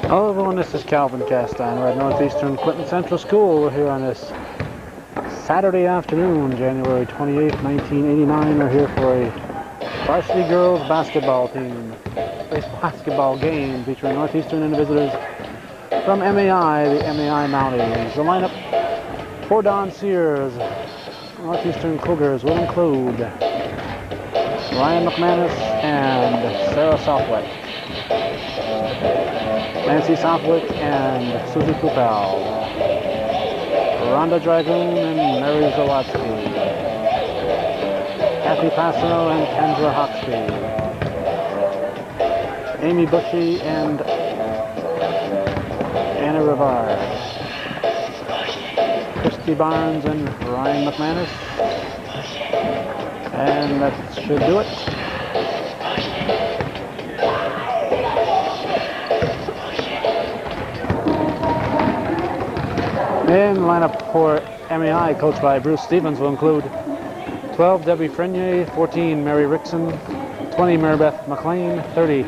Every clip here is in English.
Hello everyone, this is Calvin Castine. We're at Northeastern Clinton Central School. We're here on this Saturday afternoon, January 28th, 1989. We're here for a varsity girls basketball basketball game featuring Northeastern and the visitors from MAI, the MAI Mounties. The lineup for Don Sears, Northeastern Cougars, will include Ryan McManus and Sarah Southwick, Nancy Southwick and Susie Kupal, Rhonda Dragoon and Mary Zawatsky, Kathy Passano and Kendra Hoxby, Amy Bushy and Anna Rivard, Christy Barnes and Ryan McManus, and that should do it. And the lineup for MAI, coached by Bruce Stevens, will include 12 Debbie Frenier, 14 Mary Rickson, 20 Marybeth McLean, 30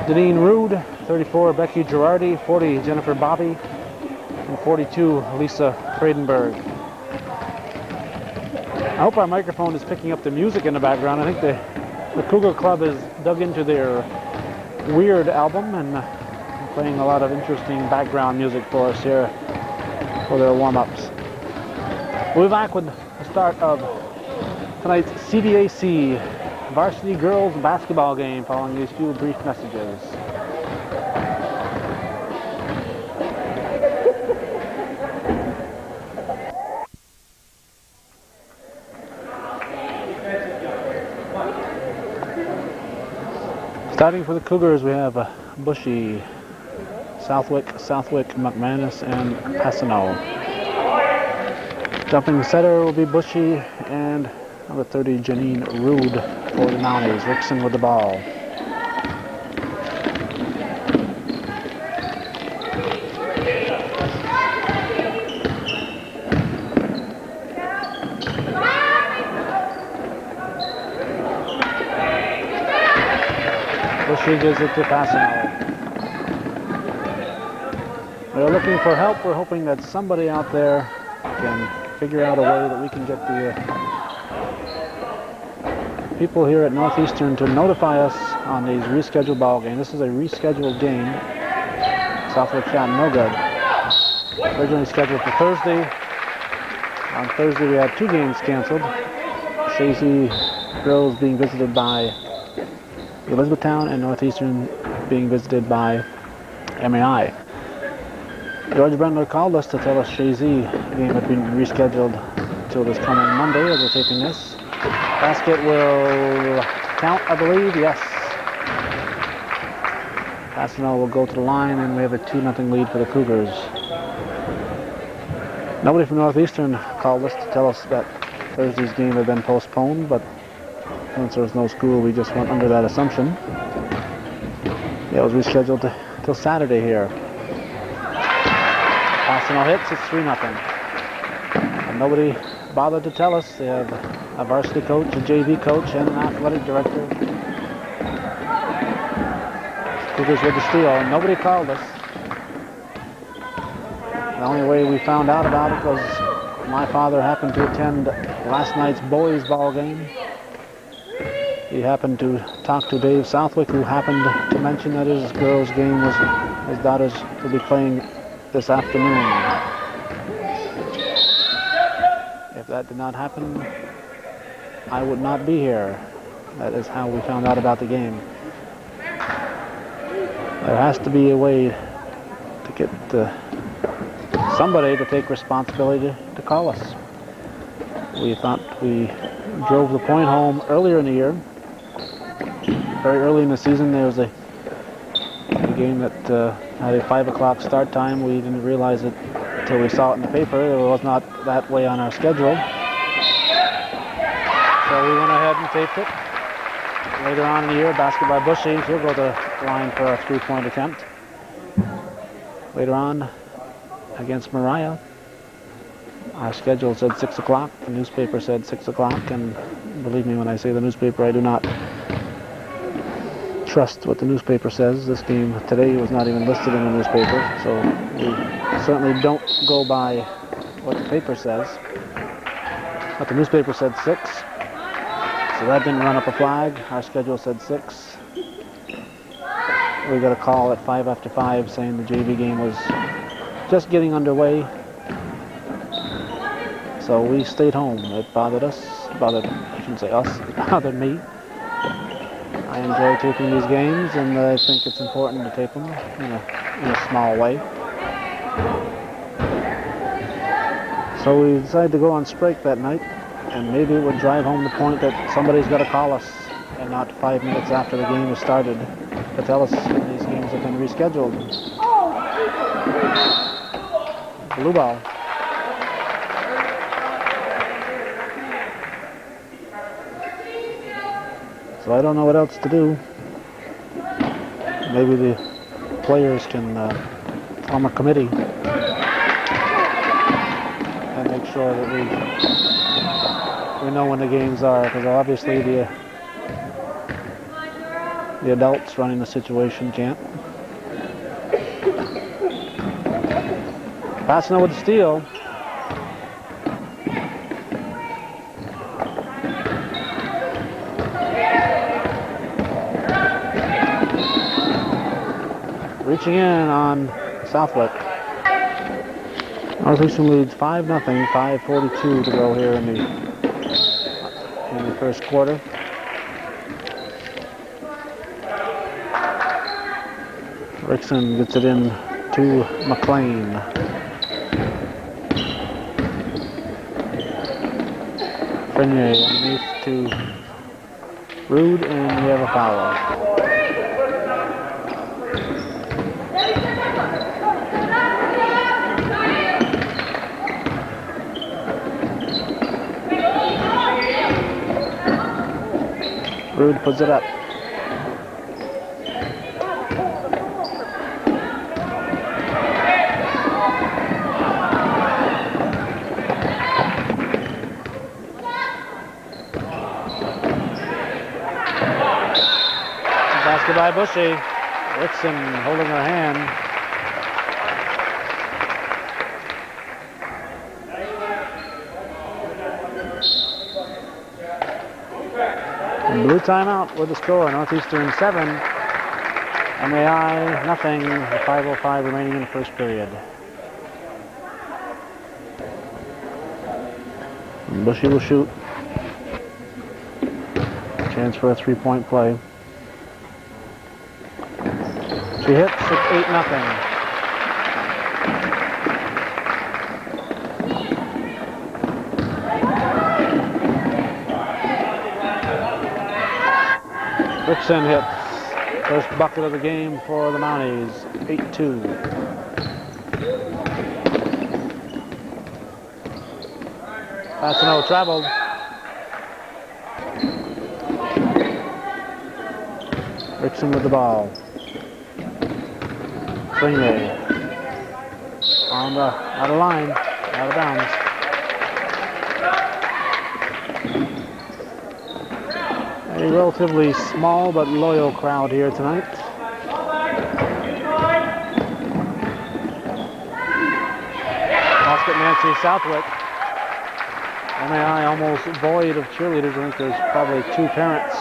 Deneen Rude, 34 Becky Girardi, 40 Jennifer Bobby, and 42 Lisa Fredenberg. I hope our microphone is picking up the music in the background. I think the Cougar Club has dug into their Weird album and playing a lot of interesting background music for us here for their warm-ups. We'll be back with the start of tonight's CDAC varsity girls basketball game following these few brief messages. Starting for the Cougars, we have Bushy, Southwick, McManus, and Passano. Jumping setter will be Bushy and number 30, Janine Rude for the Mounties. Rickson with the ball. Bushy gives it to Passano. We're looking for help. We're hoping that somebody out there can figure out a way that we can get the people here at Northeastern to notify us on these rescheduled ball games. This is a rescheduled game. Southwick shot no good. Originally scheduled for Thursday. On Thursday we had two games canceled. Shazy Girls being visited by Elizabethtown and Northeastern being visited by MAI. George Brendler called us to tell us Shazy game had been rescheduled until this coming Monday as we're taping this. Basket will count, I believe, yes. Passano will go to the line and we have a 2-0 lead for the Cougars. Nobody from Northeastern called us to tell us that Thursday's game had been postponed, but since there was no school, we just went under that assumption. Yeah, it was rescheduled till Saturday here. Passano hits, it's 3-0. And nobody bothered to tell us. They have a varsity coach, a JV coach, and an athletic director. Cougars with the steal, and nobody called us. The only way we found out about it was my father happened to attend last night's boys ball game. He happened to talk to Dave Southwick, who happened to mention that his girls' game was, his daughters will be playing this afternoon. If that did not happen, I would not be here. That is how we found out about the game. There has to be a way to get somebody to take responsibility to call us. We thought we drove the point home earlier in the year. Very early in the season, there was a game that had a 5 o'clock start time. We didn't realize it until we saw it in the paper. It was not that way on our schedule. So we went ahead and taped it. Later on in the year, basket by Bushy. He'll go to the line for a 3-point attempt. Later on, against Mariah, our schedule said 6 o'clock. The newspaper said 6 o'clock. And believe me when I say the newspaper, I do not trust what the newspaper says. This game today was not even listed in the newspaper, so we certainly don't go by what the paper says. But the newspaper said 6, so that didn't run up a flag. Our schedule said 6. We got a call at 5 after 5 saying the JV game was just getting underway. So we stayed home. It bothered us. I shouldn't say us. It bothered me. I enjoy taping these games, and I think it's important to tape them in a small way. So we decided to go on strike that night, and maybe it would drive home the point that somebody's got to call us, and not 5 minutes after the game has started, to tell us these games have been rescheduled. Blue ball. So I don't know what else to do. Maybe the players can form a committee and make sure that we know when the games are, because obviously the adults running the situation can't. Passing with the steal. Reaching in on Southwick. Northeastern leads 5-0, 5:42 to go here in the first quarter. Rickson gets it in to McLean. Frenier underneath to Rude, and we have a foul. Rude puts it up. Basket by Bushy. Rickson holding her hand. Blue timeout with the score. Northeastern 7, MAI nothing. 5:05 remaining in the first period. And Bushy will shoot. Chance for a 3-point play. She hits. It's 8-0. Rickson hits. First bucket of the game for the Mounties. 8-2. Passano traveled. Rickson with the ball. Frenier. Out of line. Out of bounds. A relatively small but loyal crowd here tonight. Basket Nancy Southwick. MAI almost void of cheerleaders. I think there's probably 2 parents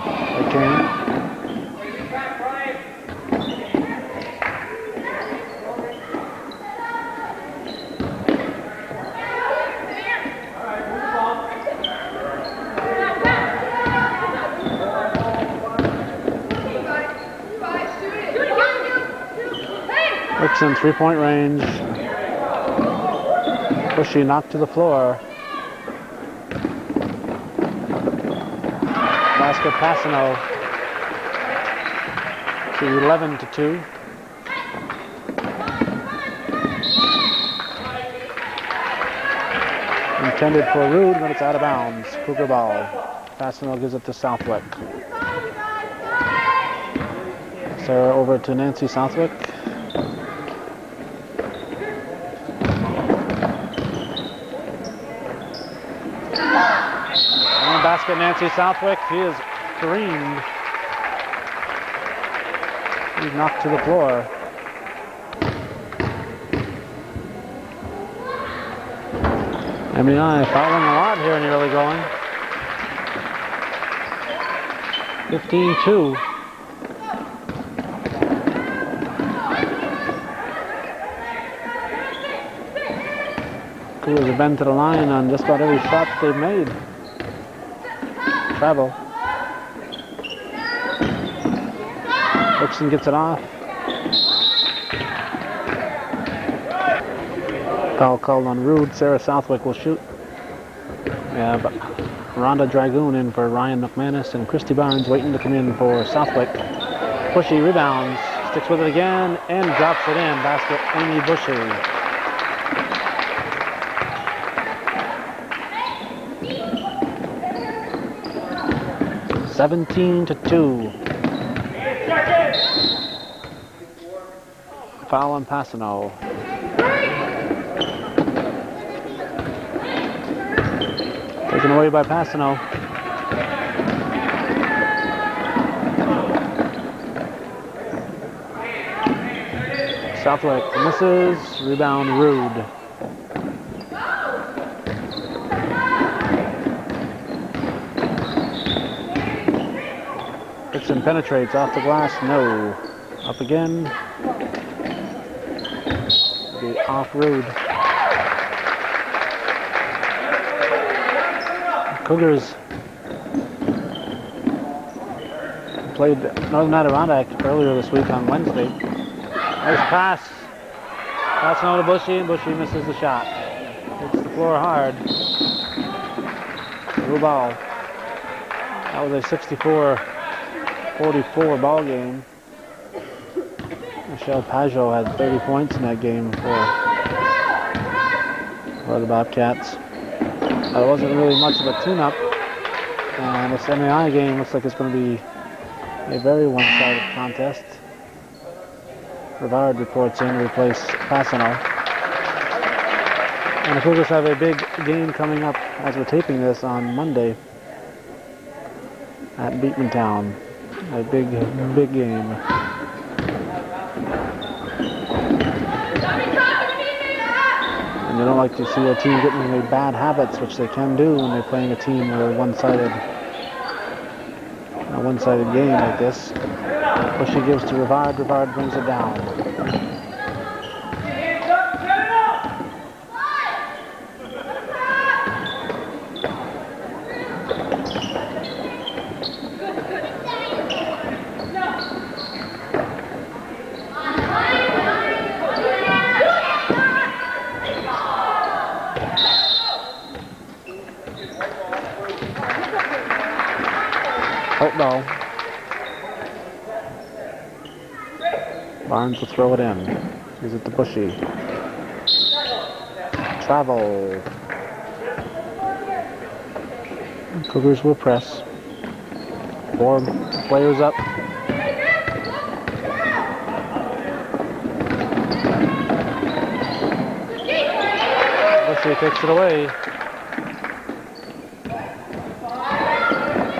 that came. Rickson 3-point range. Bushy knocked to the floor. Basket Passano to 11-2. Intended for Rude, but it's out of bounds. Cougar ball. Passano gives it to Southwick. Sarah over to Nancy Southwick. Basket Nancy Southwick. She is creamed He's knocked to the floor. MAI fouling a lot here in the early going. 15-2. Cougars have been to the line on just about every shot they've made. Travel. Dixon gets it off. Foul called on Rude. Sarah Southwick will shoot. We have Rhonda Dragoon in for Ryan McManus and Christy Barnes waiting to come in for Southwick. Bushy rebounds, sticks with it again, and drops it in. Basket, Amy Bushy. (17-2). Foul on Passano. Taken away by Passano. Southwick misses. Rebound Rude. Dixon penetrates off the glass. No. Up again. Be off Rude. Cougars played Northern Adirondack earlier this week on Wednesday. Nice pass. Passing over to Bushy, and Bushy misses the shot. Hits the floor hard. Blue ball. That was a 64-44 ball game. Michelle Pajot had 30 points in that game for the Bobcats. It wasn't really much of a tune-up, and this MAI game looks like it's going to be a very one-sided contest. Rivard reports in to replace Passano. And the Cougars have a big game coming up as we're taping this on Monday at Beekmantown. A big game. And you don't like to see a team getting into bad habits, which they can do when they're playing a team with a one-sided game like this. Bushy gives to Rivard. Rivard brings it down. No. Barnes will throw it in. Gives it to Bushy. Travel. Cougars will press. 4 players up. Bushy takes it away.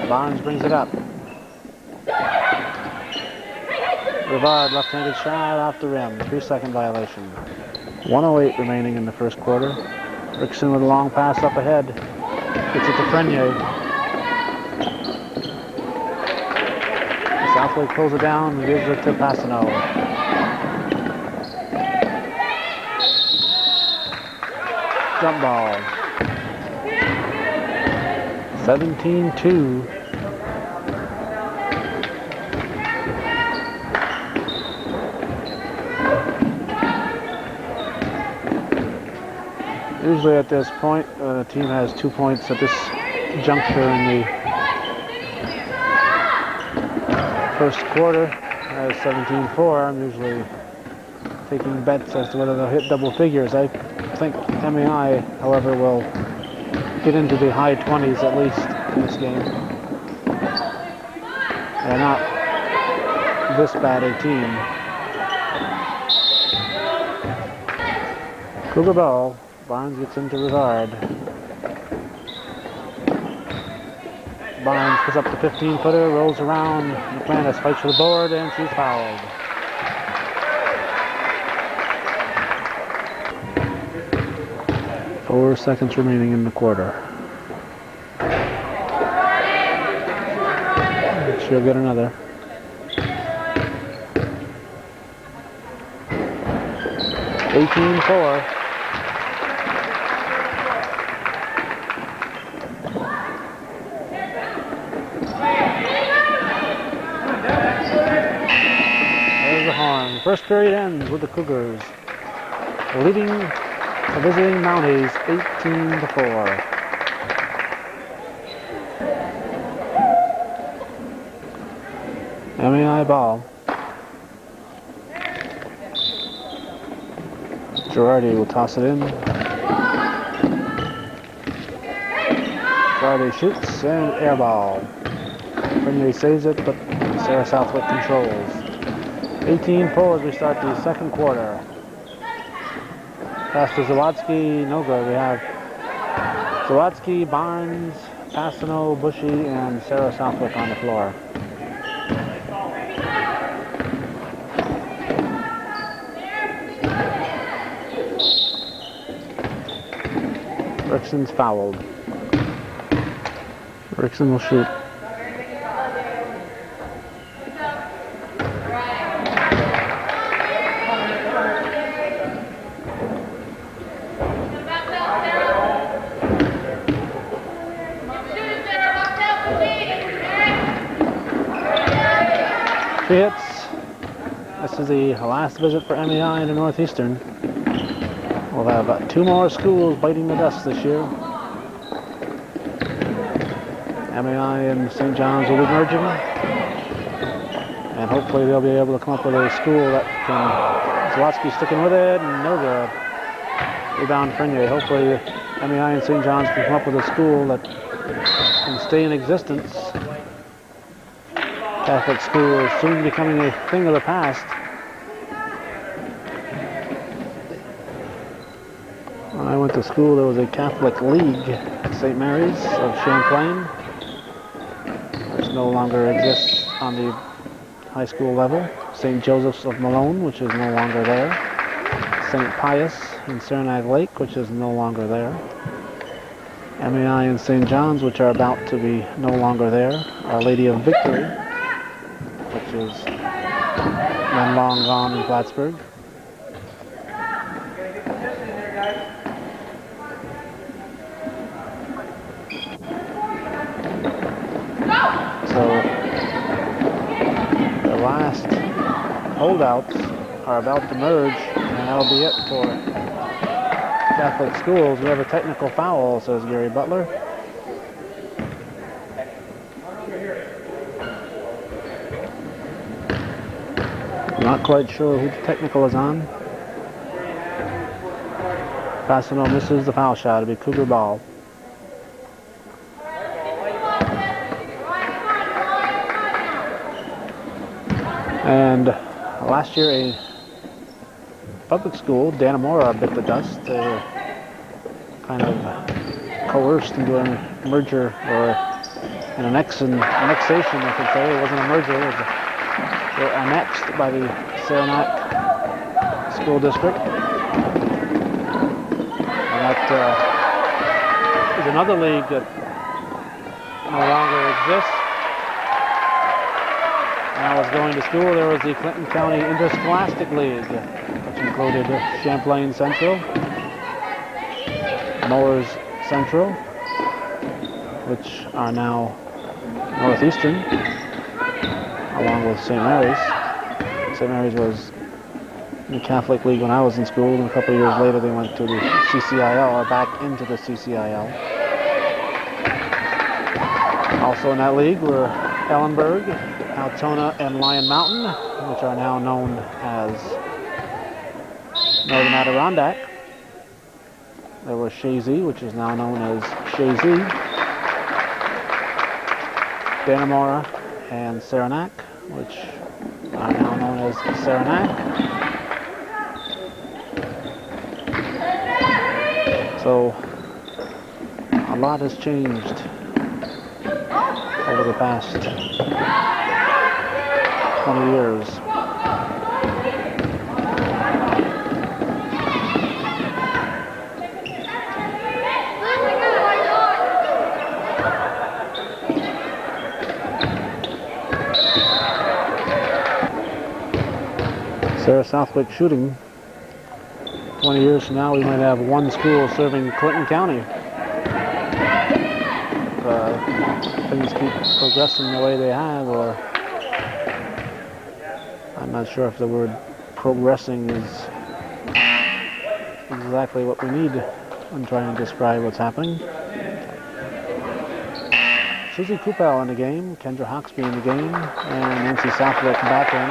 Barnes brings it up. Rivard, left-handed shot off the rim. 3-second violation. 1:08 remaining in the first quarter. Rickson with a long pass up ahead. Gets it to Frenier. Southwick pulls it down and gives it to Passano. Jump ball. 17-2. Usually at this point, the team has 2 points at this juncture in the first quarter. As 17-4, I'm usually taking bets as to whether they'll hit double figures. I think MAI, however, will get into the high 20s at least in this game. They're not this bad a team. Cougar ball. Barnes gets into Rivard. Barnes puts up the 15-footer, rolls around. McManus fights for the board, and she's fouled. 4 seconds remaining in the quarter. She'll get another. (18-4). There's the horn. First period ends with the Cougars leading the visiting Mounties 18-4. MAI ball. Girardi will toss it in. Girardi shoots and air ball. Frenier saves it, but Sarah Southwick controls. 18-4 as we start the second quarter. Pass to Zawadsky, no good. We have Zawadsky, Barnes, Passano, Bushy, and Sarah Southwick on the floor. Rickson's fouled. Rickson will shoot. She hits. This is the last visit for MEI into Northeastern. We'll have 2 more schools biting the dust this year. MEI and St. John's will be merging. And hopefully they'll be able to come up with a school that can... Zlotsky sticking with it, and no good. Rebound Frenier. Hopefully MEI and St. John's can come up with a school that can stay in existence. Catholic school is soon becoming a thing of the past. When I went to school, there was a Catholic League at St. Mary's of Champlain, which no longer exists on the high school level. St. Joseph's of Malone, which is no longer there. St. Pius in Saranac Lake, which is no longer there. MEI and St. John's, which are about to be no longer there. Our Lady of Victory, which is then long gone in Plattsburgh. So the last holdouts are about to merge, and that'll be it for Catholic schools. We have a technical foul, says Gary Butler. Not quite sure who the technical is on. Passano misses the foul shot. It'll be Cougar ball. And last year a public school, Dannemora, bit the dust. They were kind of coerced into a merger, or an annexation, I should say. It wasn't a merger, it was they were annexed by the Saranac School District. And that is another league that no longer exists. When I was going to school, there was the Clinton County Interscholastic League, which included Champlain Central, Moores Central, which are now Northeastern, along with St. Mary's. St. Mary's was in the Catholic League when I was in school, and a couple of years later they went to the CCIL, or back into the CCIL. Also in that league were Ellenburg, Altona, and Lion Mountain, which are now known as Northern Adirondack. There was Chazy, which is now known as Chazy, Dannemora, and Saranac, which are now known as Saranac. So a lot has changed over the past 20 years. Sarah Southwick shooting. 20 years from now, we might have one school serving Clinton County. Things keep progressing the way they have, or I'm not sure if the word progressing is exactly what we need when trying to describe what's happening. Susie Kupel in the game, Kendra Hawksby in the game, and Nancy Southwick back in.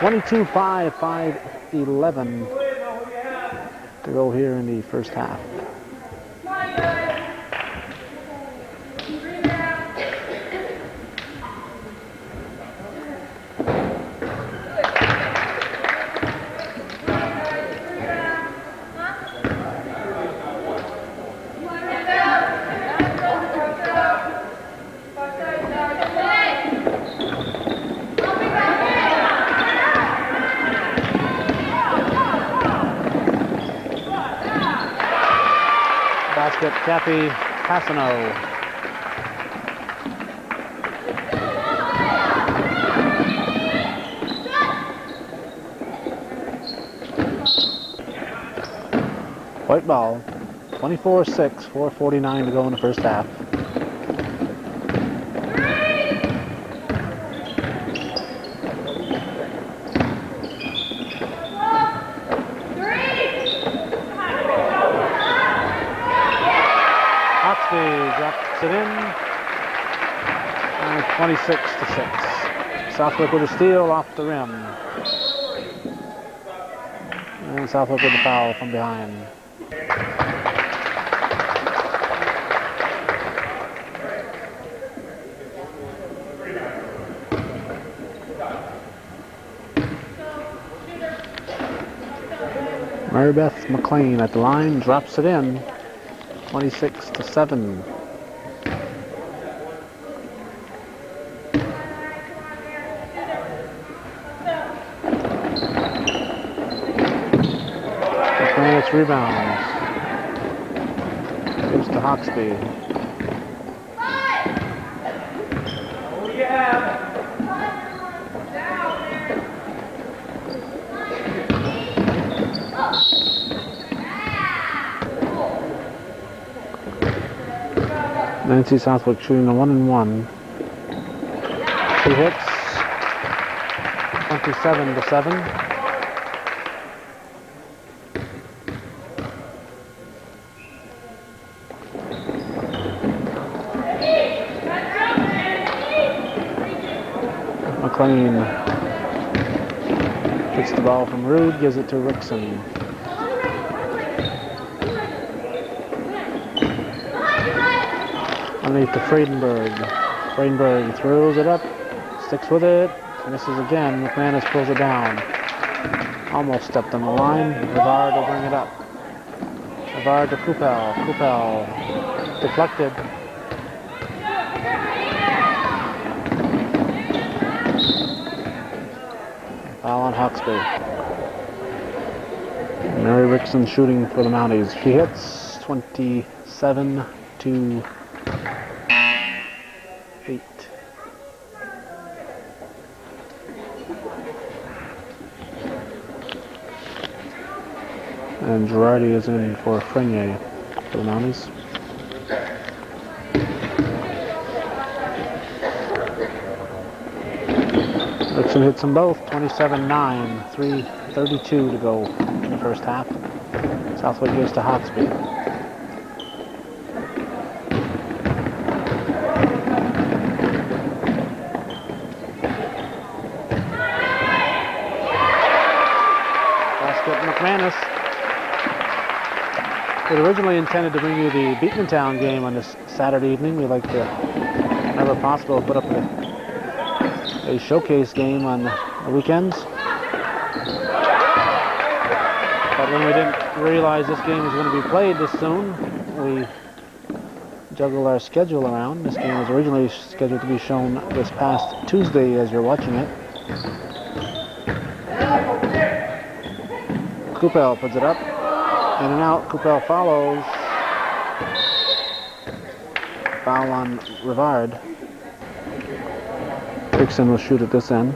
22-5, 5-11 to go here in the first half. Kathy Passano. White ball, 24-6, 4:49 to go in the first half. Drops it in. 26-6. Southwick with a steal off the rim. And Southwick with the foul from behind. Marybeth McLean at the line, drops it in. 26-7. McManus rebounds. Gives to Hawksby. Nancy Southwick shooting a 1-and-1. She hits. 27-7. McLean gets the ball from Rude, gives it to Rickson. Underneath to Friedenberg. Friedenberg throws it up, sticks with it, misses again. McManus pulls it down. Almost stepped on the line. Rivard will bring it up. Rivard to Kupel. Kupel deflected. Foul on Hawksby. Mary Rickson shooting for the Mounties. She hits 27-8. And Girardi is in for Frenier for the Mounties. Rickson hits them both, 27-9, 3:32 to go in the first half. Southwick gives to Hawksby. Basket McManus. It originally intended to bring you the Beekmantown game on this Saturday evening. We like to, whenever possible, put up a showcase game on the weekends. But when we didn't realize this game was going to be played this soon, we juggled our schedule around. This game was originally scheduled to be shown this past Tuesday as you're watching it. Kupel puts it up. In and out, Kupel follows. Foul on Rivard. Rickson will shoot at this end.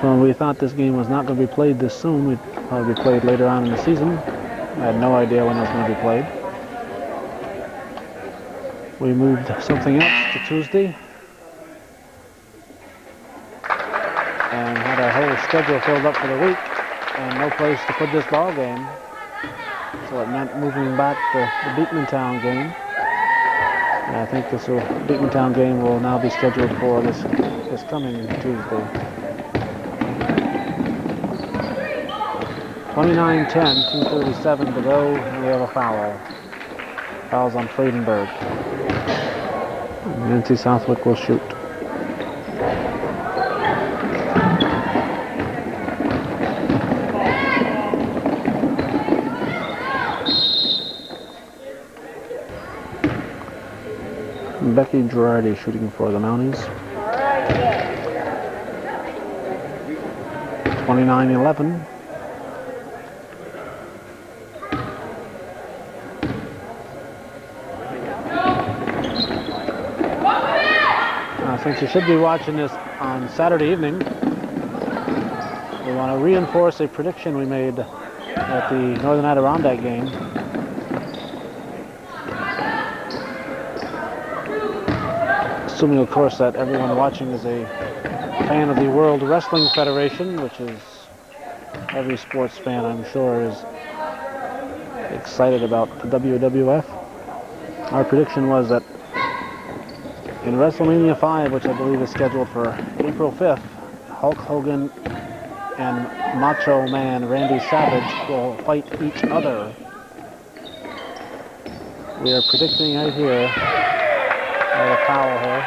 When we thought this game was not going to be played this soon, we'd probably be played later on in the season. I had no idea when it was going to be played. We moved something else to Tuesday and had our whole schedule filled up for the week and no place to put this ball game. So it meant moving back the Beekmantown game. And I think this Beekmantown game will now be scheduled for this coming Tuesday. 29-10, 2:37 to go, and we have a foul. Foul's on Friedenberg. Nancy Southwick will shoot. Becky Girardi shooting for the Mounties. 29-11. Since you should be watching this on Saturday evening, we want to reinforce a prediction we made at the Northern Adirondack game. Assuming, of course, that everyone watching is a fan of the World Wrestling Federation, which is every sports fan, I'm sure, is excited about the WWF. Our prediction was that in WrestleMania 5, which I believe is scheduled for April 5th, Hulk Hogan and Macho Man Randy Savage will fight each other. We are predicting right here, a foul here.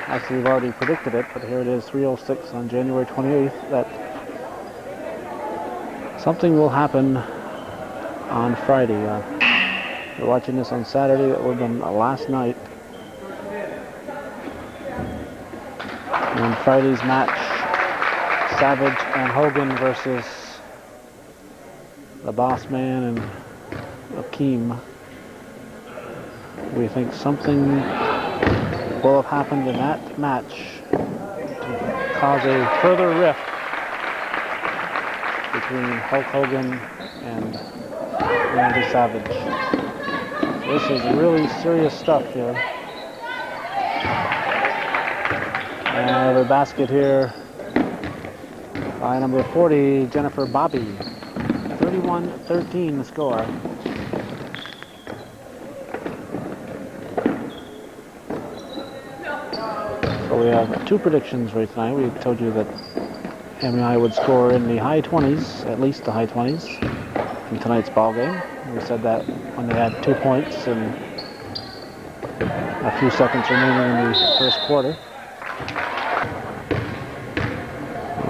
Actually, we've already predicted it, but here it is, 3:06 on January 28th, that something will happen on Friday. We're watching this on Saturday. That would have been last night. And Friday's match, Savage and Hogan versus the Boss Man and Akeem. We think something will have happened in that match to cause a further rift between Hulk Hogan and Randy Savage. This is really serious stuff here. And I have a basket here by number 40, Jennifer Bobby. 31-13 the score. So we have two predictions right tonight. We told you that MAI would score in the high 20s, at least the high 20s, in tonight's ball game. We said that when they had 2 points and a few seconds remaining in the first quarter.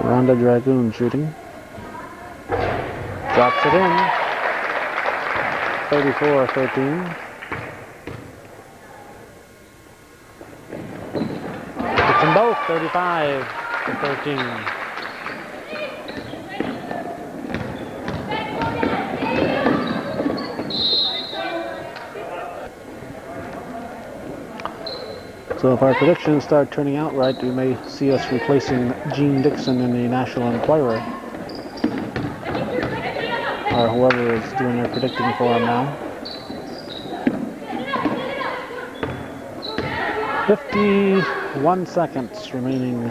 Rhonda Dragoon shooting. Drops it in. 34-13. It's them both, 35-13. So if our predictions start turning out right, we may see us replacing Gene Dixon in the National Enquirer, or whoever is doing their predicting for him now. 51 seconds remaining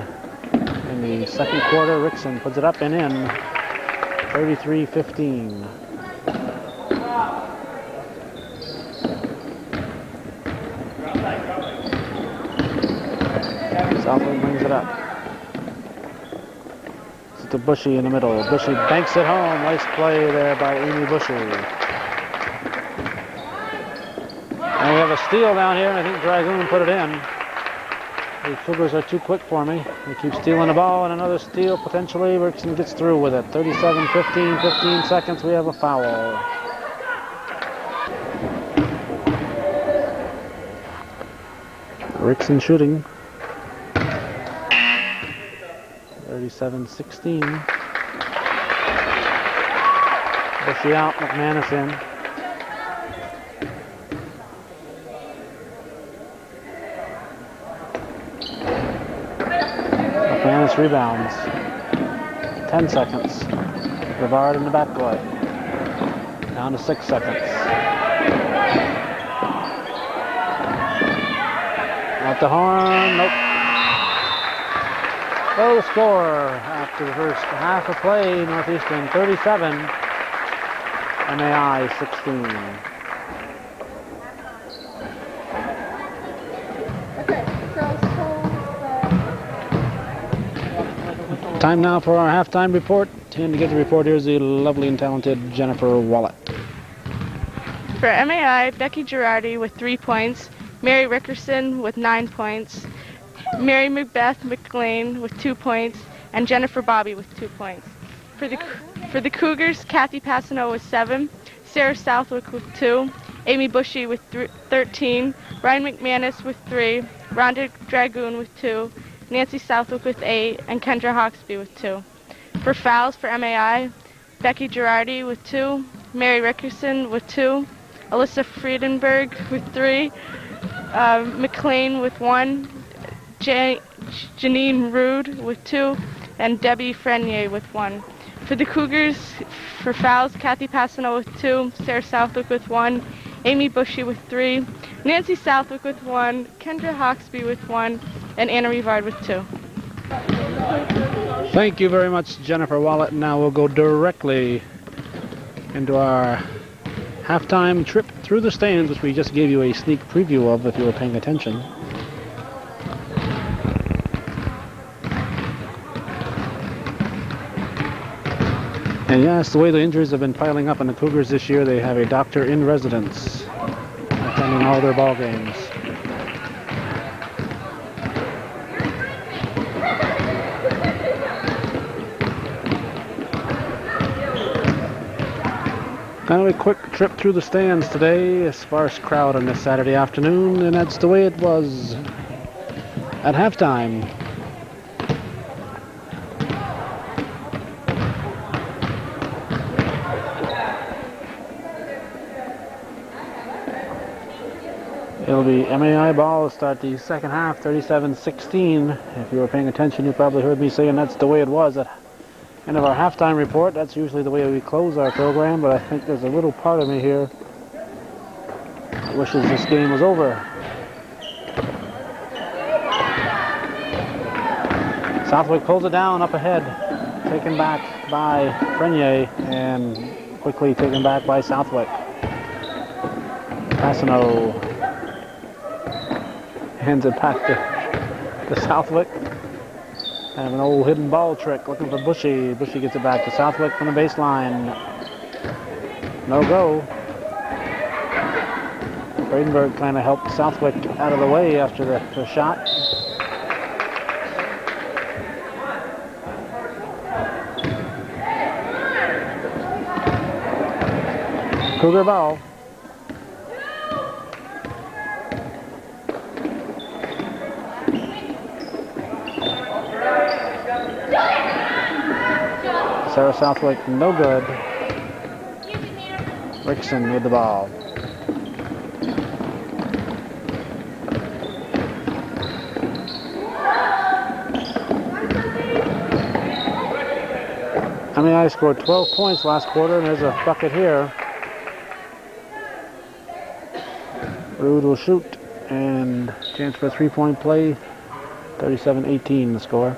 in the second quarter. Rickson puts it up and in. 33-15. Southwood brings it up. It's to Bushy in the middle. Bushy banks it home. Nice play there by Amy Bushy. And we have a steal down here, and I think Dragoon put it in. The Cougars are too quick for me. They keep stealing the ball, and another steal potentially. Rickson gets through with it. 37-15, 15 seconds. We have a foul. Rickson shooting. 37-16. Bushy out, McManus in. McManus 6 rebounds. 10 seconds. Rivard in the backcourt. Down to 6 seconds. At the horn, nope. So the score after the first half of play, Northeastern 37, MAI 16. Time now for our halftime report. And to get the report, here's the lovely and talented Jennifer Wallet. For MAI, Becky Girardi with 3 points, Mary Rickerson with 9 points, Mary Macbeth McLean with 2 points, and Jennifer Bobby with 2 points. For the Cougars, Kathy Passano with 7, Sarah Southwick with 2, Amy Bushy with 13, Ryan McManus with 3, Rhonda Dragoon with 2, Nancy Southwick with 8, and Kendra Hawksby with 2. For fouls for MAI, Becky Girardi with 2, Mary Rickerson with 2, Alyssa Friedenberg with 3, McLean with 1, Janine Rude with 2, and Debbie Frenier with 1. For the Cougars, for fouls, Kathy Passano with 2, Sarah Southwick with 1, Amy Bushy with 3, Nancy Southwick with 1, Kendra Hawksby with 1, and Anna Rivard with 2. Thank you very much, Jennifer Wallet. Now we'll go directly into our halftime trip through the stands, which we just gave you a sneak preview of if you were paying attention. And yes, the way the injuries have been piling up on the Cougars this year, they have a doctor in residence attending all their ball games. Kind of a quick trip through the stands today, a sparse crowd on this Saturday afternoon, and that's the way it was at halftime. It'll be MAI ball to start the second half, 37-16. If you were paying attention, you probably heard me saying that's the way it was at end of our halftime report. That's usually the way we close our program, but I think there's a little part of me here that wishes this game was over. Southwick pulls it down up ahead, taken back by Frenier, and quickly taken back by Southwick. Passano hands it back to Southwick. Kind of an old hidden ball trick, looking for Bushy. Bushy gets it back to Southwick from the baseline. No go. Friedenberg kind of helped Southwick out of the way after the shot. Cougar ball. Sarah Southwick, no good. Rickson with the ball. MAI scored 12 points last quarter, and there's a bucket here. Rude will shoot, and chance for a three-point play. 37-18 the score.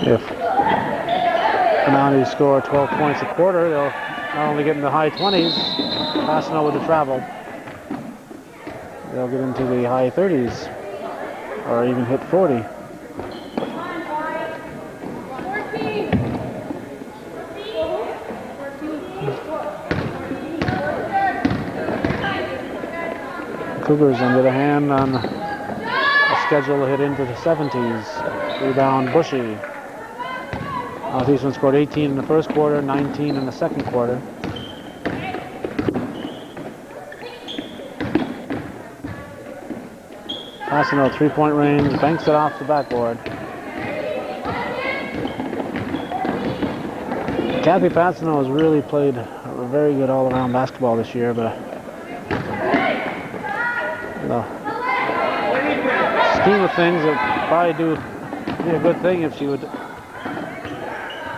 If Mounties score 12 points a quarter, they'll not only get in the high 20s, Passano with the travel, they'll get into the high 30s, or even hit 40. Cougars, on the other hand, on a schedule to hit into the 70s. Rebound Bushy. Northeastern scored 18 in the first quarter, 19 in the second quarter. Passano, three-point range, banks it off the backboard. Kathy Passano has really played a very good all-around basketball this year, but the scheme of things, it would probably be a good thing if she would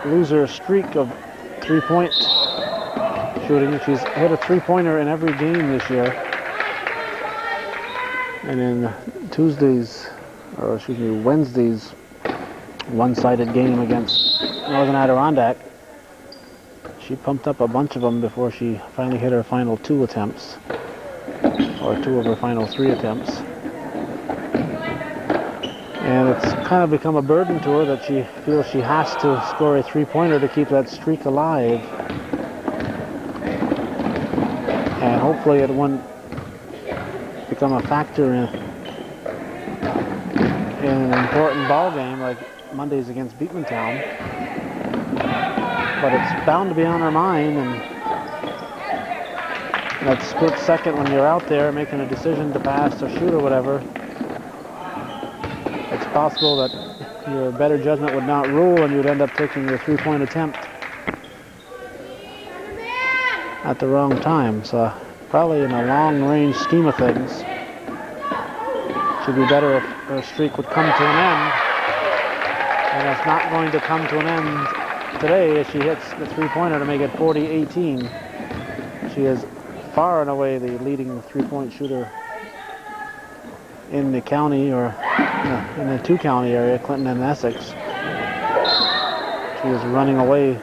lose her streak of 3-point shooting. She's hit a 3-pointer in every game this year. And in Wednesday's one-sided game against Northern Adirondack, she pumped up a bunch of them before she finally hit her final 2 attempts, or 2 of her final 3 attempts. And it's kind of become a burden to her that she feels she has to score a 3-pointer to keep that streak alive. And hopefully it won't become a factor in an important ball game like Monday's against Beekmantown. But it's bound to be on her mind, and that split second when you're out there making a decision to pass or shoot or whatever, it's possible that your better judgment would not rule and you'd end up taking your 3-point attempt at the wrong time. So probably in a long-range scheme of things, it should be better if her streak would come to an end. And it's not going to come to an end today as she hits the 3-pointer to make it 40-18. She is far and away the leading 3-point shooter in the county, or in the 2-county area, Clinton and Essex. She is running away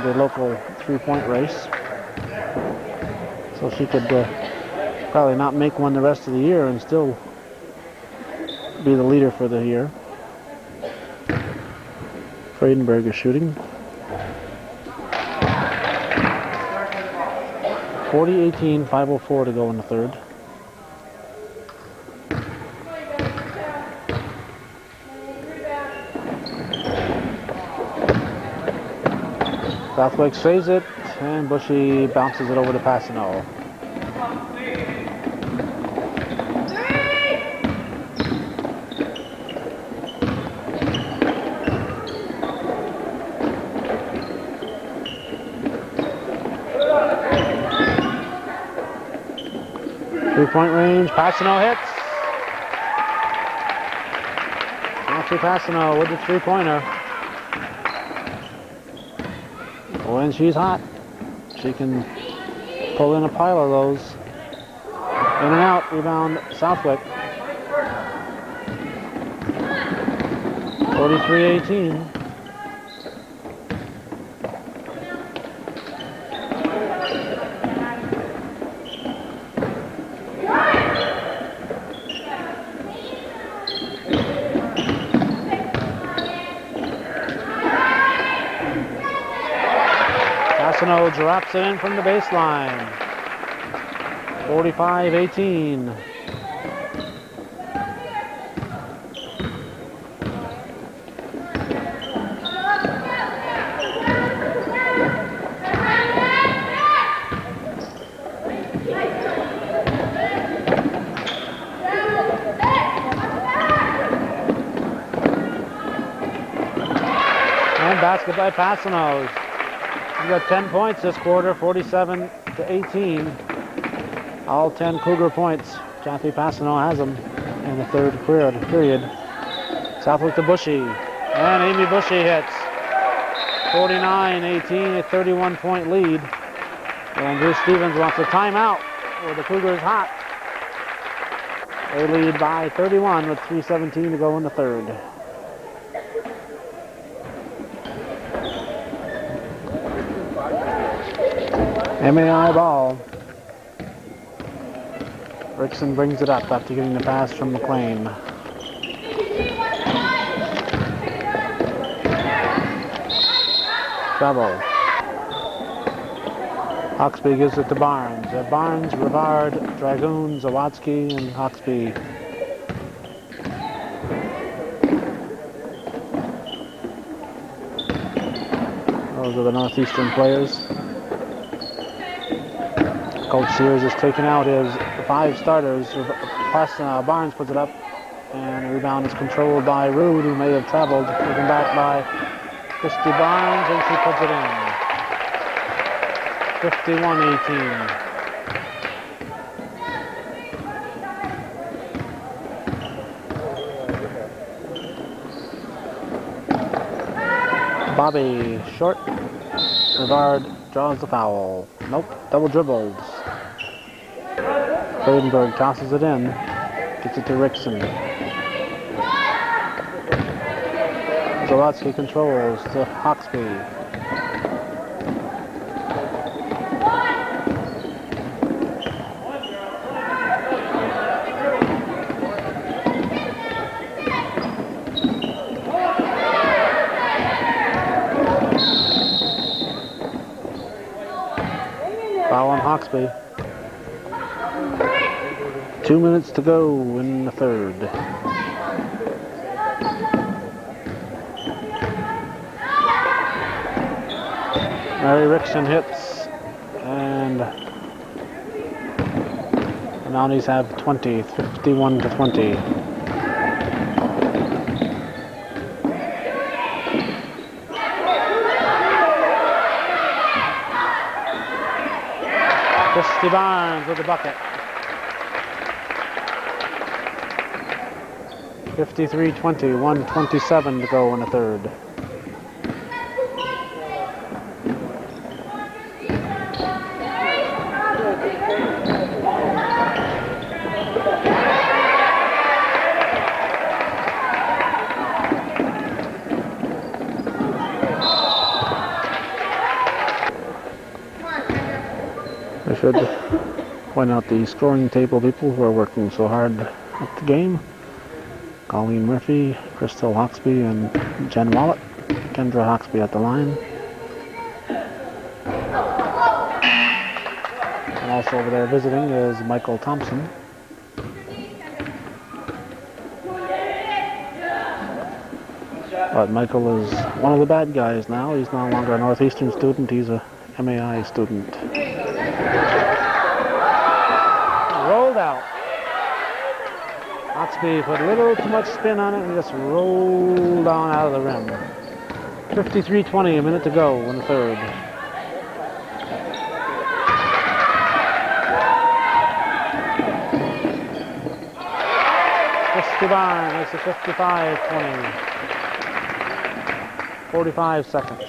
the local 3-point race. So she could probably not make one the rest of the year and still be the leader for the year. Friedenberg is shooting. 40-18, 5:04 to go in the third. Southwick saves it, and Bushy bounces it over to Passano. Three-point range, Passano hits. Nancy Passano with the 3-pointer. When she's hot, she can pull in a pile of those. In and out, rebound Southwick. 43-18. Passano drops it in from the baseline. 45-18. And basket by Passano. He's got 10 points this quarter, 47-18. All 10 Cougar points. Kathy Passano has them in the third period. Southwick to Bushy. And Amy Bushy hits. 49-18, a 31-point lead. And Bruce Stevens wants a timeout with the Cougars hot. They lead by 31 with 3:17 to go in the third. MAI ball. Rickson brings it up after getting the pass from McLean. Trouble. Hawksby gives it to Barnes. At Barnes, Rivard, Dragoon, Zawadzki, and Hawksby. Those are the Northeastern players. Coach Sears has taken out his 5 starters. Barnes puts it up, and the rebound is controlled by Rude, who may have traveled. Taken back by Christy Barnes, and she puts it in. 51-18. Bobby short. Rivard draws the foul. Nope, double dribbles. Friedenberg tosses it in. Gets it to Rickson. Zalotsky controls to Hawksby. Foul on Hawksby. 2 minutes to go in the third. Mary Rickson hits, and the Mounties have 20, 51 to 20. Christy Barnes with the bucket. 53-20, 1:27 to go in the third. I should point out the scoring table people who are working so hard at the game. Colleen Murphy, Crystal Hawksby, and Jen Wallet. Kendra Hawksby at the line. And also over there visiting is Michael Thompson. But Michael is one of the bad guys now. He's no longer a Northeastern student, he's a MAI student. Rolled out. Hawksby put a little too much spin on it and just rolled on out of the rim. 53-20, a minute to go in the third. Christy Barnes makes it 55-20. 45 seconds.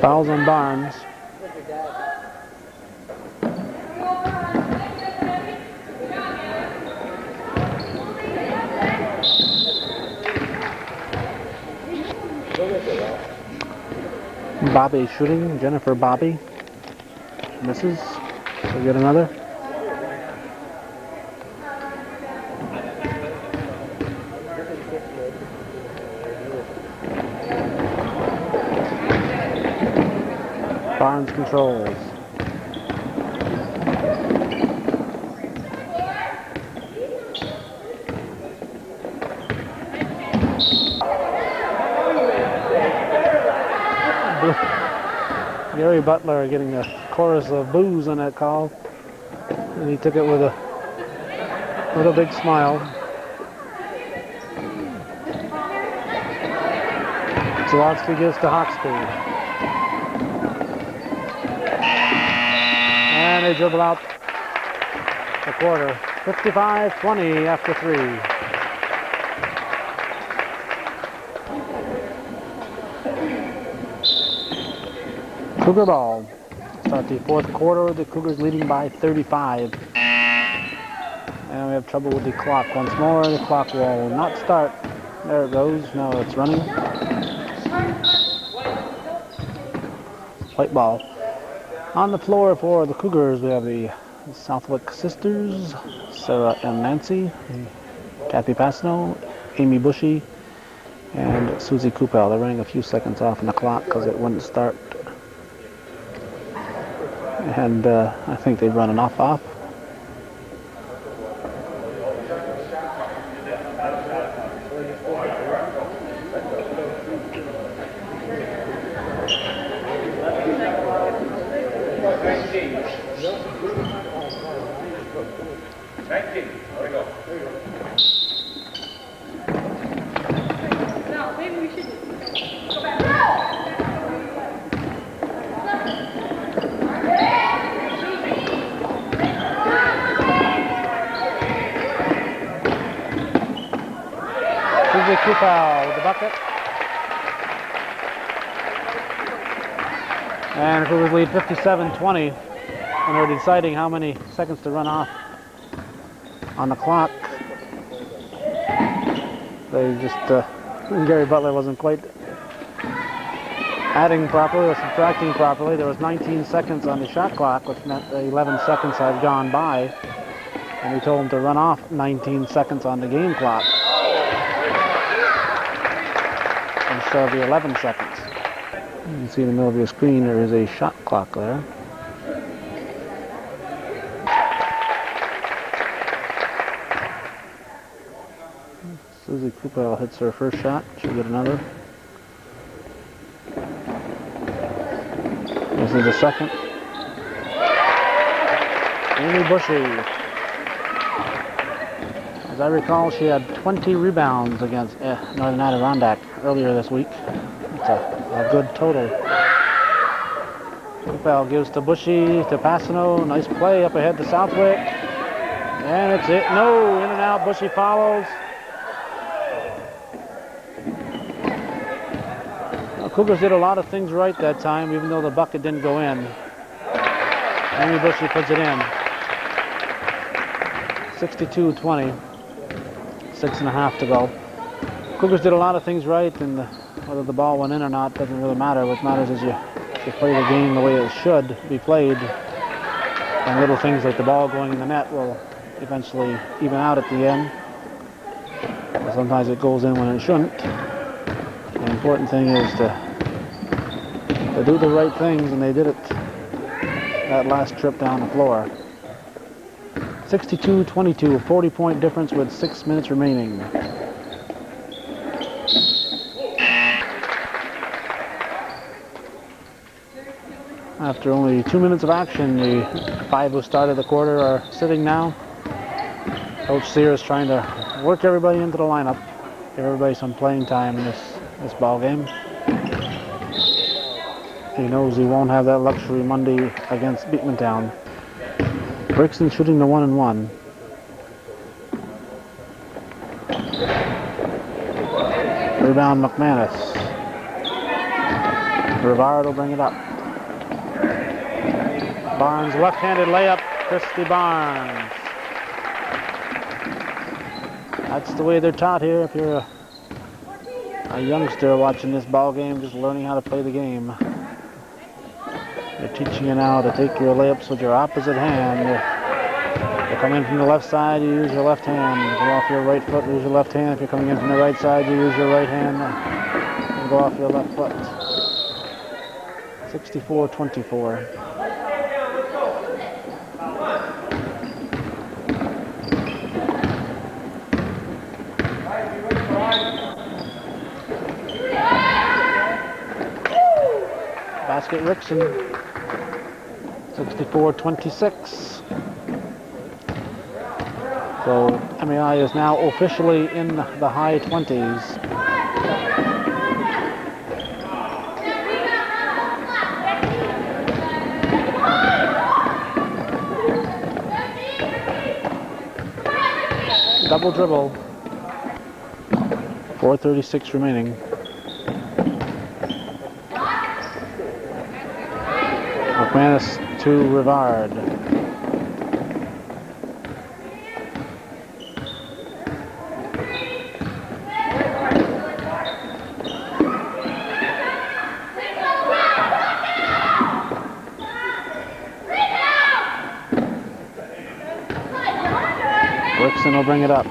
Fouls on Barnes. Bobby shooting. Jennifer Bobby misses. We'll get another. Barnes controls. Gary Butler getting a chorus of boos on that call, and he took it with a big smile. Zalotsky gives to Hawksby. And they dribble out the quarter. 55-20 after 3. Cougar ball. Start the fourth quarter. The Cougars leading by 35. And we have trouble with the clock once more. The clock will not start. There it goes. Now it's running. White ball. On the floor for the Cougars, we have the Southwick sisters, Sarah and Nancy, Kathy Passano, Amy Bushy, and Susie Coupel. They're running a few seconds off on the clock because it wouldn't start. And I think they've run enough off. Susie Kupal with the bucket. And Cougars lead 57-20 when they're deciding how many seconds to run off on the clock. They just, Gary Butler wasn't quite adding properly or subtracting properly. There was 19 seconds on the shot clock, which meant 11 seconds had gone by. And we told him to run off 19 seconds on the game clock instead of the 11 seconds. You can see in the middle of your screen there is a shot clock there. Susie Kupel hits her first shot. She'll get another. This is the second. Amy Bushy. As I recall, she had 20 rebounds against Northern Adirondack earlier this week. It's a good total. Kupel gives to Bushy, to Passano. Nice play up ahead to Southwick. And it's it. No, in and out. Bushy follows. Cougars did a lot of things right that time, even though the bucket didn't go in. Amy Bushy puts it in. 62-20. 6.5 to go. Cougars did a lot of things right, and whether the ball went in or not doesn't really matter. What matters is you play the game the way it should be played, and little things like the ball going in the net will eventually even out at the end. Sometimes it goes in when it shouldn't. The important thing is to do the right things, and they did it that last trip down the floor. 62-22, a 40-point difference with 6 minutes remaining. After only 2 minutes of action, the 5 who started the quarter are sitting now. Coach Sear is trying to work everybody into the lineup, give everybody some playing time in this ball game. He knows he won't have that luxury Monday against Beekmantown. Brixton shooting the 1-and-1. Rebound McManus. Rivard will bring it up. Barnes left-handed layup. Christy Barnes. That's the way they're taught here. If you're a youngster watching this ball game, just learning how to play the game. They're teaching you now to take your layups with your opposite hand. You come in from the left side, you use your left hand. You go off your right foot, use your left hand. If you're coming in from the right side, you use your right hand and go off your left foot. 64-24. Basket Rickson. 64-26. So MAI is now officially in the high 20s. Double dribble. 4:36 remaining. McManus to Rivard. Rickson will bring it up.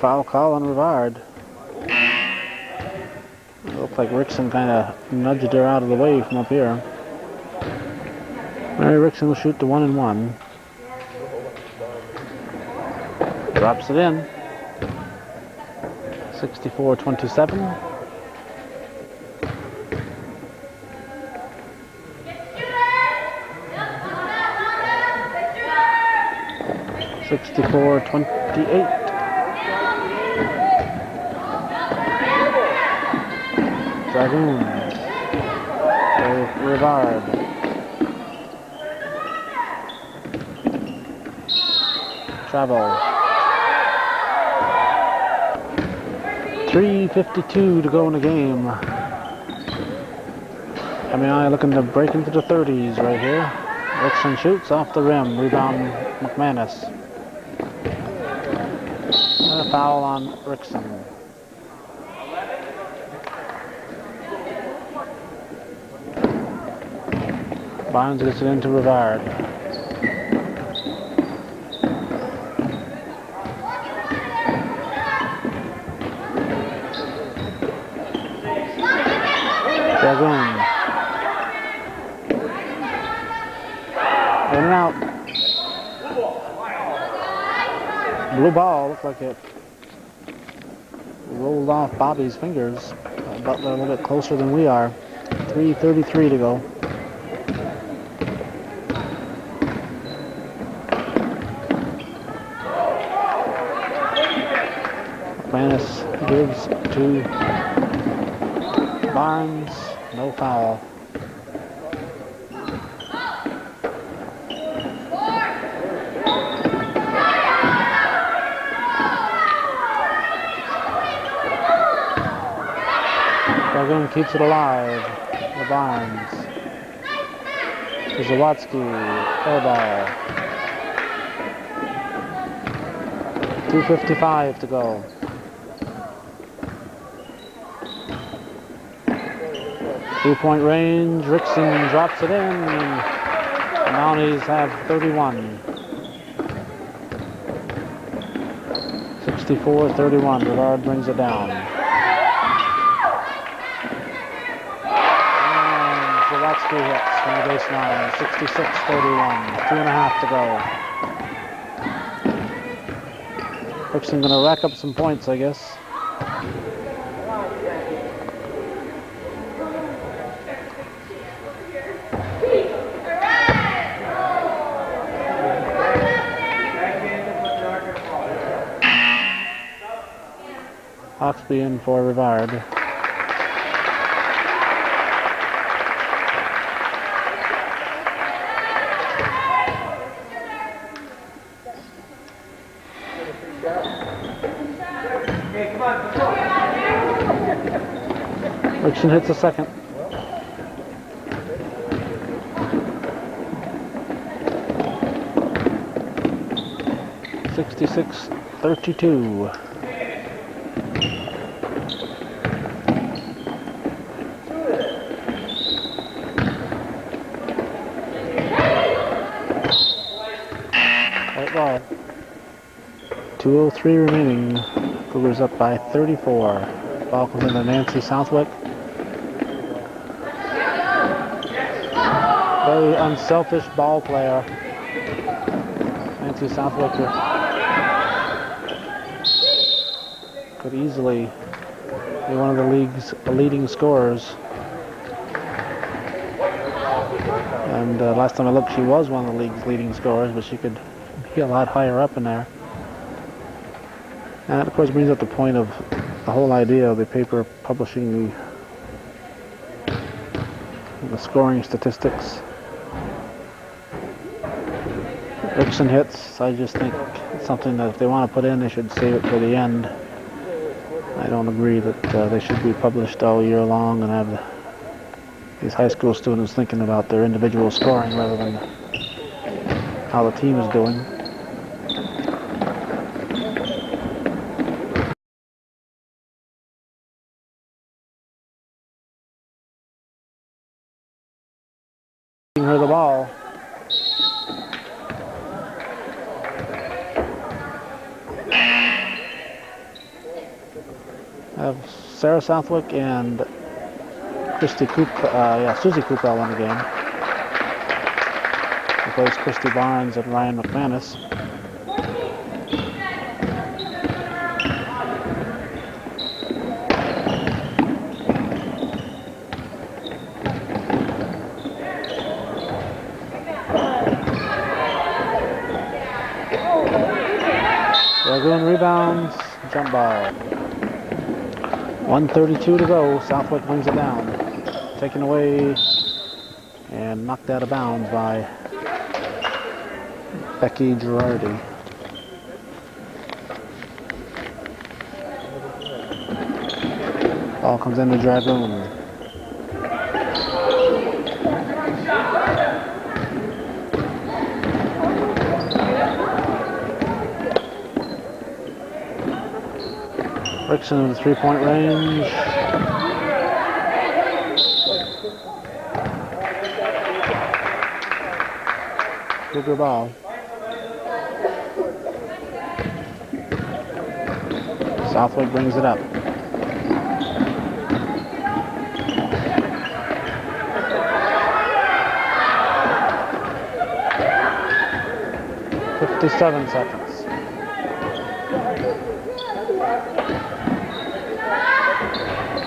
Foul call on Rivard. Looks like Rickson kind of nudged her out of the way from up here. Mary Rickson will shoot the 1-and-1. Drops it in. 64-27. (64-28). Dragoon. Rivard. travel. 3:52 to go in the game. MAI looking to break into the 30s right here. Rickson shoots off the rim. Rebound McManus. And a foul on Rickson. Barnes gets it into Rivard. Dragoon. In and out. Blue ball, looked like it rolled off Bobby's fingers. Butler a little bit closer than we are. 3:33 to go. McManus gives to Barnes. No foul. Dragoon keeps it alive. The Barnes. To Zawadzki. Air ball. 2:55 to go. Three-point range. Rickson drops it in. And the Mounties have 31. 64-31. Rivard brings it down. Zawadzki hits from the baseline. 66-31. 2.5 to go. Rickson going to rack up some points, I guess. Oxby in for Rivard. Rickson hits a second. (66-32). White ball. 2:03 remaining. Cougars up by 34. Ball comes into Nancy Southwick. Very unselfish ball player. Nancy Southwick could easily be one of the league's leading scorers. And last time I looked, she was one of the league's leading scorers, but she could be a lot higher up in there. And that, of course, brings up the point of the whole idea of the paper publishing the scoring statistics. Rickson hits. I just think it's something that if they want to put in, they should save it for the end. I don't agree that they should be published all year long and have these high school students thinking about their individual scoring rather than how the team is doing. Her the ball. Have Sarah Southwick and Susie Coopell in the game. Replace Christy Barnes and Ryan McManus. Dragoon rebounds, jump ball. 1:32 to go. Southwick brings it down. Taken away and knocked out of bounds by Becky Girardi. Ball comes in the Dragoon. Rickson in the three-point range. Cougar ball. Southwick brings it up. "57 seconds.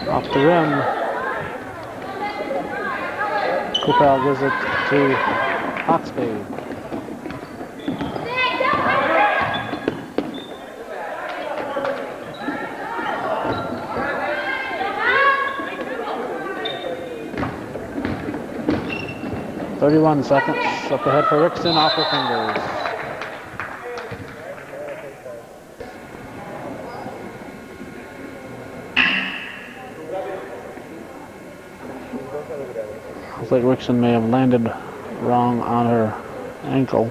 Off the rim. Coupal gives it to Hawksby. "31 seconds. Up ahead for Rickson, off her fingers. Looks like Rickson may have landed wrong on her ankle.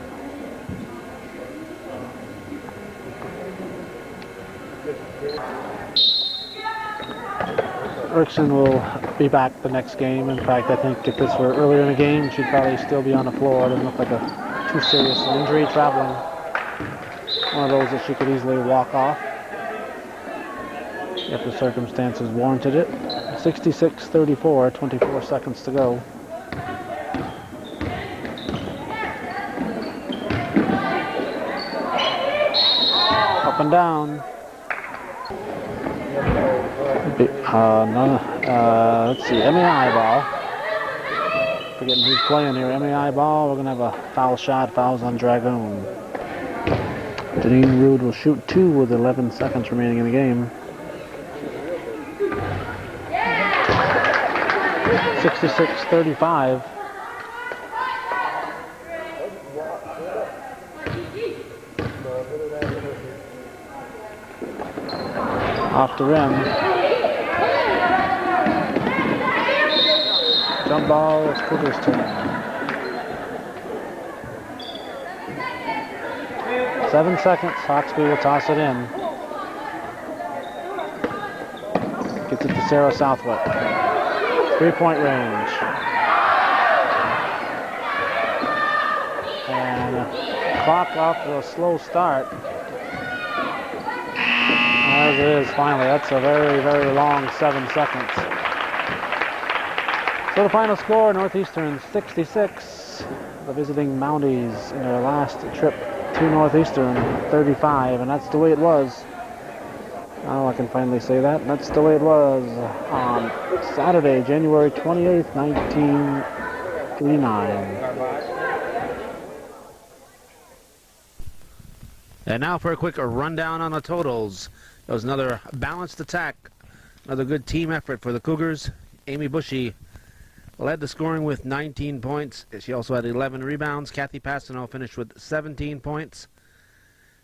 Rickson will be back the next game. In fact, I think if this were earlier in the game, she'd probably still be on the floor. It doesn't look like a too serious injury traveling. One of those that she could easily walk off if the circumstances warranted it. 66-34, 24 seconds to go. Up and down. Let's see, MAI ball. Forgetting who's playing here. MAI ball. We're going to have a foul shot. Fouls on Dragoon. Janine Rude will shoot 2 with 11 seconds remaining in the game. 66-35. Off the rim. Jump ball, it's Cougar's turn. 7 seconds, Hawksby will toss it in. Gets it to Sarah Southwick. 3-point range. And clock off to a slow start. As it is, finally. That's a very, very long 7 seconds. So the final score, Northeastern 66. The visiting Mounties in their last trip to Northeastern 35. And that's the way it was. Now I can finally say that. And that's the way it was on Saturday, January 28th, 1989. And now for a quick rundown on the totals. It was another balanced attack, another good team effort for the Cougars. Amy Bushy led the scoring with 19 points. She also had 11 rebounds. Kathy Passano finished with 17 points.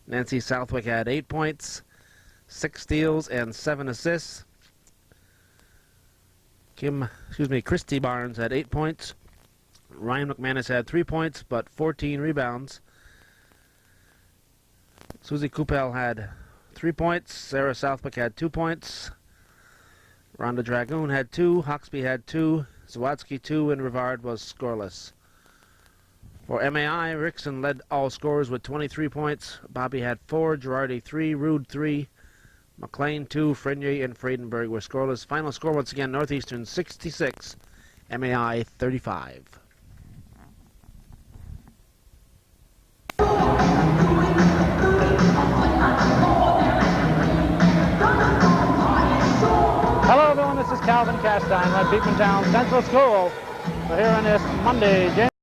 Nancy Southwick had 8 points, 6 steals, and 7 assists. Christy Barnes had 8 points. Ryan McManus had 3 points, but 14 rebounds. Susie Coupal had 3 points. Sarah Southwick had 2 points. Rhonda Dragoon had 2. Hawksby had 2. Zawadzki 2, and Rivard was scoreless. For MAI, Rickson led all scorers with 23 points. Bobby had 4, Girardi 3, Rude 3, McLean 2, Frenier and Friedenberg were scoreless. Final score once again, Northeastern 66, MAI 35. Hello everyone, this is Calvin Castine at Beekman Town Central School. We're here on this Monday, January